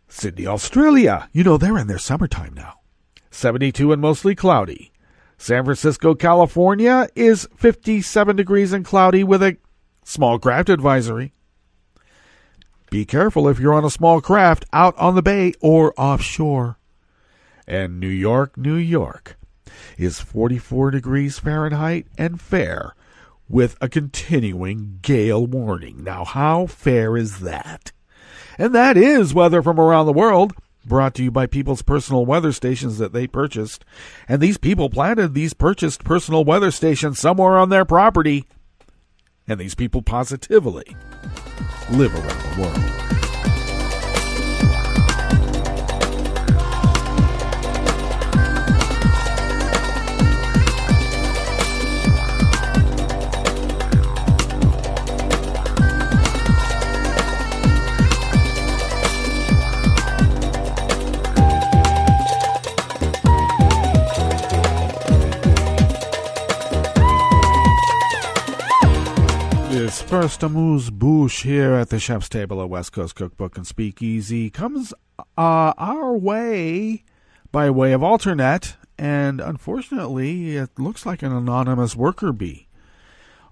Sydney, Australia. They're in their summertime now. 72 and mostly cloudy. San Francisco, California is 57 degrees and cloudy with a small craft advisory. Be careful if you're on a small craft out on the bay or offshore. And New York, is 44 degrees Fahrenheit and fair with a continuing gale warning. Now, how fair is that? And that is weather from around the world, brought to you by people's personal weather stations that they purchased. And these people planted these purchased personal weather stations somewhere on their property. And these people positively live around the world. First amuse-bouche here at the chef's table at West Coast Cookbook and Speakeasy comes our way by way of Alternet, and unfortunately it looks like an anonymous worker bee.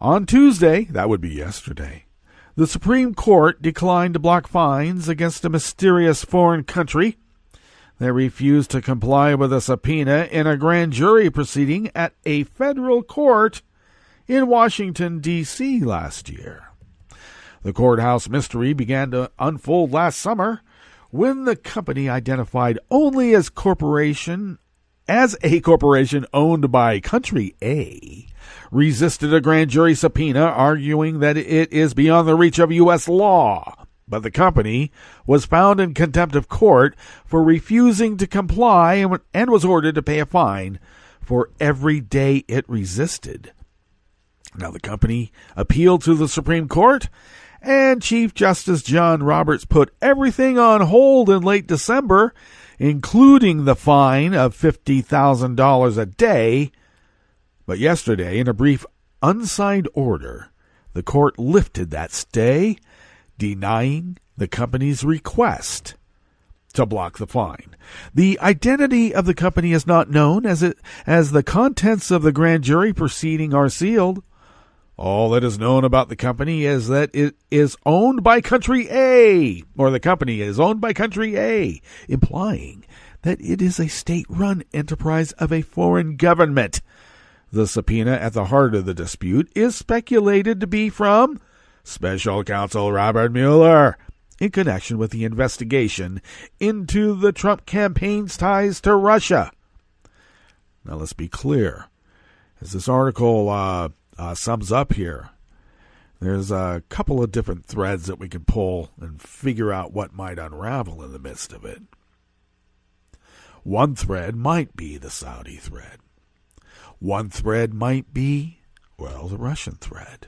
On Tuesday, that would be yesterday, the Supreme Court declined to block fines against a mysterious foreign country that refused to comply with a subpoena in a grand jury proceeding at a federal court in Washington, D.C. last year. The courthouse mystery began to unfold last summer when the company, identified only as a corporation owned by Country A, resisted a grand jury subpoena, arguing that it is beyond the reach of U.S. law. But the company was found in contempt of court for refusing to comply and was ordered to pay a fine for every day it resisted. Now, the company appealed to the Supreme Court, and Chief Justice John Roberts put everything on hold in late December, including the fine of $50,000 a day. But yesterday, in a brief unsigned order, the court lifted that stay, denying the company's request to block the fine. The identity of the company is not known, as the contents of the grand jury proceeding are sealed. All that is known about the company is that it is owned by Country A, or the company is owned by Country A, implying that it is a state-run enterprise of a foreign government. The subpoena at the heart of the dispute is speculated to be from Special Counsel Robert Mueller in connection with the investigation into the Trump campaign's ties to Russia. Now, let's be clear. As this article sums up here, there's a couple of different threads that we can pull and figure out what might unravel in the midst of it. One thread might be the Saudi thread. One thread might be, well, the Russian thread.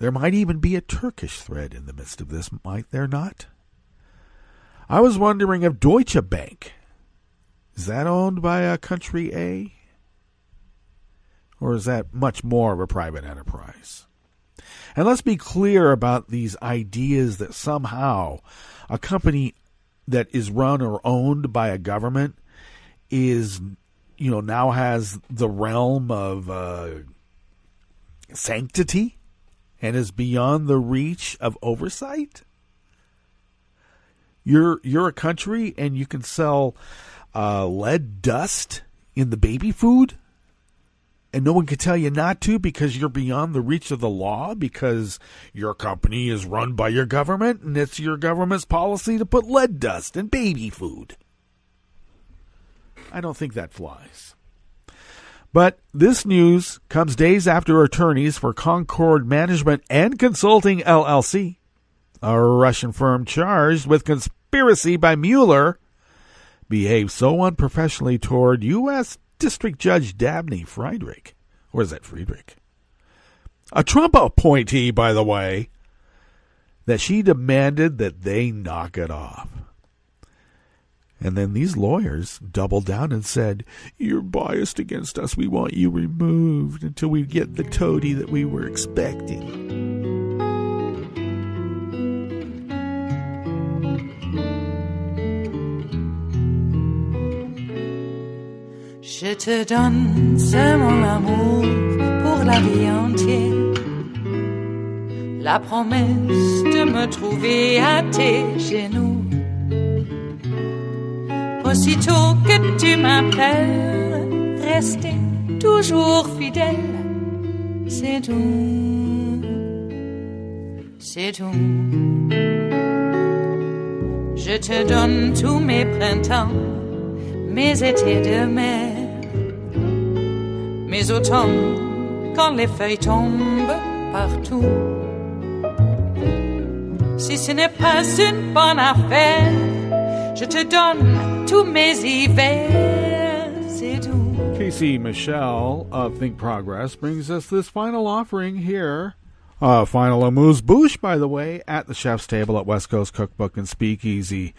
There might even be a Turkish thread in the midst of this, might there not? I was wondering if Deutsche Bank, is that owned by a Country A? Or is that much more of a private enterprise? And let's be clear about these ideas that somehow a company that is run or owned by a government is, now has the realm of sanctity and is beyond the reach of oversight. You're a country and you can sell lead dust in the baby food, and no one can tell you not to because you're beyond the reach of the law, because your company is run by your government and it's your government's policy to put lead dust in baby food. I don't think that flies. But this news comes days after attorneys for Concord Management and Consulting LLC, a Russian firm charged with conspiracy by Mueller, behaved so unprofessionally toward U.S. District Judge Dabney Friedrich. Or is that Friedrich? A Trump appointee, by the way, that she demanded that they knock it off. And then these lawyers doubled down and said, "You're biased against us. We want you removed until we get the toady that we were expecting." Je te donne c'est mon amour pour la vie entière, la promesse de me trouver à tes genoux. Aussitôt que tu m'appelles, rester toujours fidèle, c'est tout, c'est tout. Je te donne tous mes printemps, mes étés de mer, mes automnes quand les feuilles tombent partout. Si ce n'est pas une bonne affaire, je te donne tous mes hivers, c'est tout. Casey Michelle of Think Progress brings us this final offering here. Final amuse-bouche, by the way, at the chef's table at West Coast Cookbook and Speakeasy.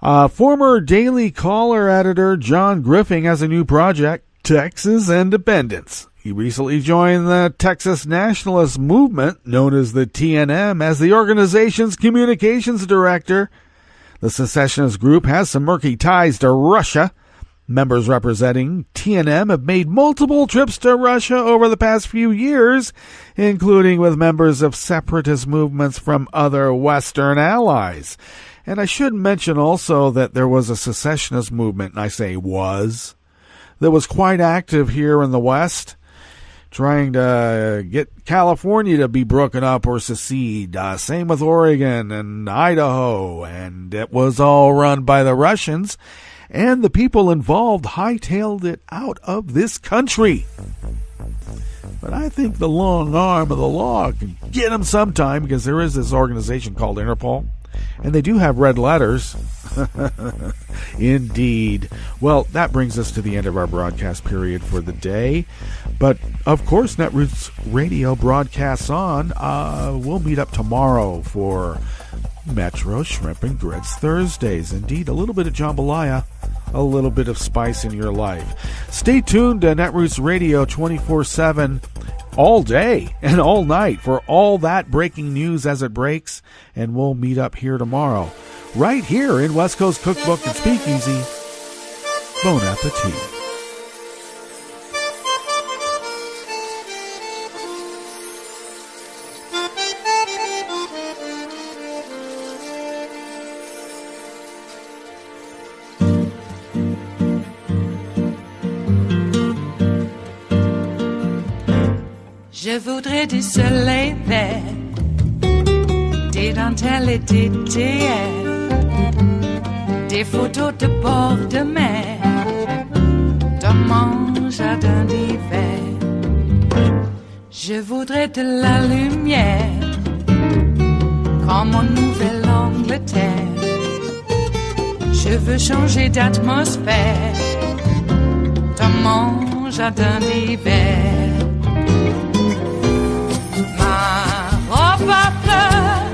Former Daily Caller editor John Griffin has a new project, Texas Independence. He recently joined the Texas Nationalist Movement, known as the TNM, as the organization's communications director. The secessionist group has some murky ties to Russia. Members representing TNM have made multiple trips to Russia over the past few years, including with members of separatist movements from other Western allies. And I should mention also that there was a secessionist movement, and I say was, that was quite active here in the West, trying to get California to be broken up or secede. Same with Oregon and Idaho, and it was all run by the Russians, and the people involved hightailed it out of this country. But I think the long arm of the law can get them sometime, because there is this organization called Interpol, and they do have red letters. Indeed. Well, that brings us to the end of our broadcast period for the day. But, of course, Netroots Radio broadcasts on. We'll meet up tomorrow for Metro Shrimp and Grits Thursdays. Indeed, a little bit of jambalaya, a little bit of spice in your life. Stay tuned to Netroots Radio 24/7 all day and all night for all that breaking news as it breaks, and we'll meet up here tomorrow, right here in West Coast Cookbook and Speakeasy. Bon appetit. Je voudrais du soleil vert, des dentelles et des théères, des photos de bord de mer, dans mon jardin d'hiver. Je voudrais de la lumière, comme en Nouvelle-Angleterre. Je veux changer d'atmosphère, dans mon jardin d'hiver. Robe à fleurs,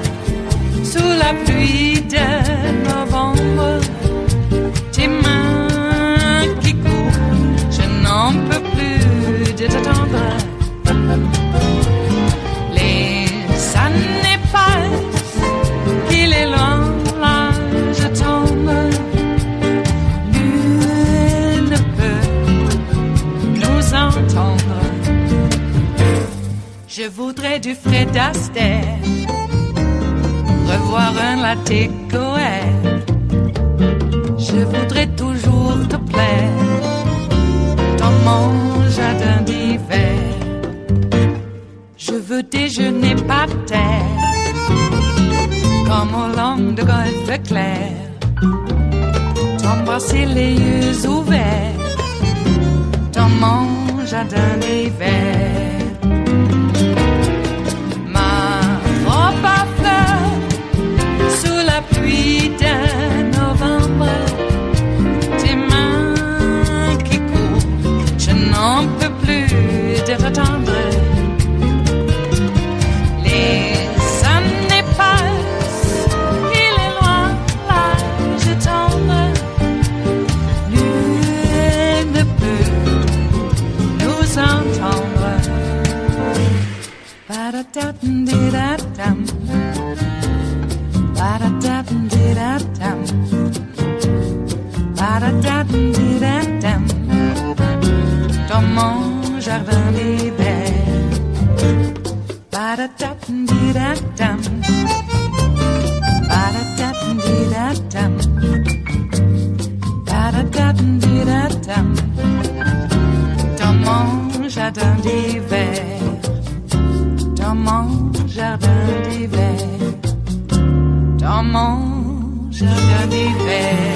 sous la pluie de novembre, tes mains qui courent, je n'en peux plus de t'attendre. Les années passent, qu'il est loin, là je tombe. Nul ne peut nous entendre. Je voudrais du Fred Astaire, revoir un latte coère. Je voudrais toujours te plaire, dans mon jardin d'hiver. Je veux déjeuner par terre, comme au long de golfe clair. T'embrasser les yeux ouverts, dans mon jardin d'hiver. Robe à fleurs, sous la pluie de novembre, tes mains qui courent, je n'en peux plus de t'attendre. Les années passent, il est loin, là je tombe. Nul ne peut nous entendre. Ba-da-da-dum-dee-da-dum, ba-da-da-dum-dee-da-dum, ba-da-da-dum-dee-da-dum, dans mon jardin d'hiver. Ba-da-da-dum-dee-da-dum, ba-da-da-dum-dee-da-dum, ba-da-da-dum-dee-da-dum, dans mon jardin d'hiver. Dans mon jardin d'hiver, dans mon jardin d'hiver.